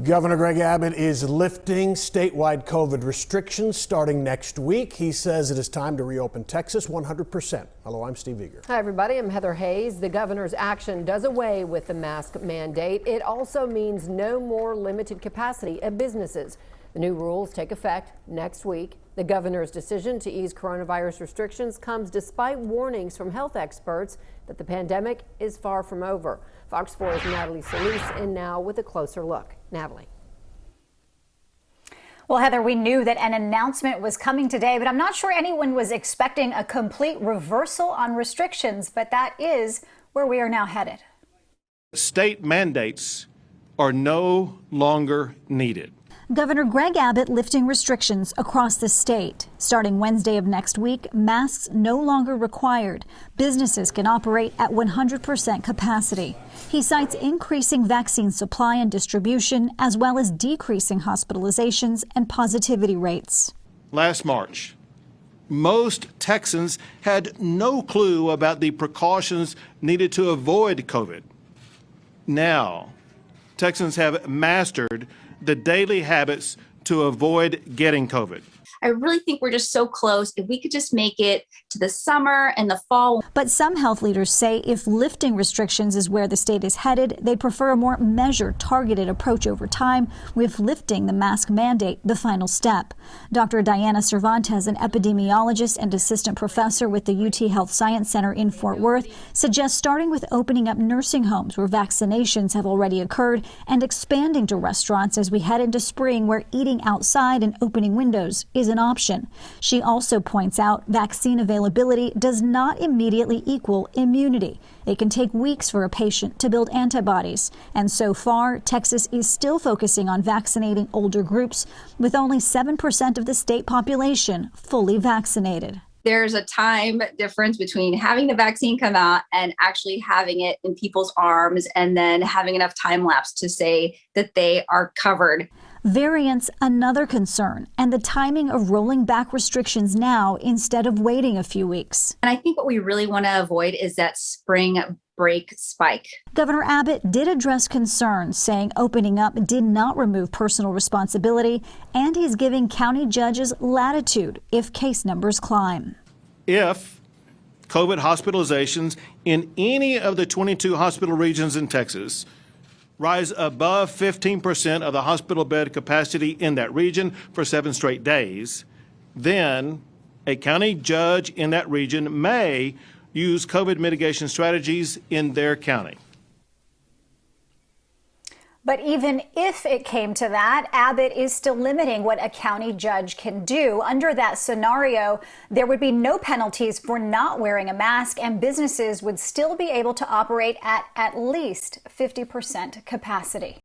Governor Greg Abbott is lifting statewide COVID restrictions starting next week. He says it is time to reopen Texas 100%. Hello, I'm Steve Eager. Hi, everybody. I'm Heather Hayes. The governor's action does away with the mask mandate. It also means no more limited capacity at businesses. The new rules take effect next week. The governor's decision to ease coronavirus restrictions comes despite warnings from health experts that the pandemic is far from over. Fox 4's Natalie Solis in now with a closer look. Natalie. Well, Heather, we knew that an announcement was coming today, but I'm not sure anyone was expecting a complete reversal on restrictions, but that is where we are now headed. State mandates are no longer needed. Governor Greg Abbott lifting restrictions across the state. Starting Wednesday of next week, masks no longer required. Businesses can operate at 100% capacity. He cites increasing vaccine supply and distribution, as well as decreasing hospitalizations and positivity rates. Last March, most Texans had no clue about the precautions needed to avoid COVID. Now, Texans have mastered the daily habits to avoid getting COVID. I really think we're just so close. If we could just make it to the summer and the fall. But some health leaders say if lifting restrictions is where the state is headed, they'd prefer a more measured, targeted approach over time, with lifting the mask mandate the final step. Dr. Diana Cervantes, an epidemiologist and assistant professor with the UT Health Science Center in Fort Worth, suggests starting with opening up nursing homes where vaccinations have already occurred and expanding to restaurants as we head into spring, where eating outside and opening windows is an option. She also points out vaccine availability does not immediately equal immunity. It can take weeks for a patient to build antibodies. And so far, Texas is still focusing on vaccinating older groups, with only 7% of the state population fully vaccinated. There's a time difference between having the vaccine come out and actually having it in people's arms, and then having enough time lapse to say that they are covered. Variants, another concern, and the timing of rolling back restrictions now instead of waiting a few weeks. And I think what we really want to avoid is that spring break spike. Governor Abbott did address concerns, saying opening up did not remove personal responsibility, and he's giving county judges latitude if case numbers climb. If COVID hospitalizations in any of the 22 hospital regions in Texas rise above 15% of the hospital bed capacity in that region for 7 straight days, then a county judge in that region may use COVID mitigation strategies in their county. But even if it came to that, Abbott is still limiting what a county judge can do. Under that scenario, there would be no penalties for not wearing a mask, and businesses would still be able to operate at least 50% capacity.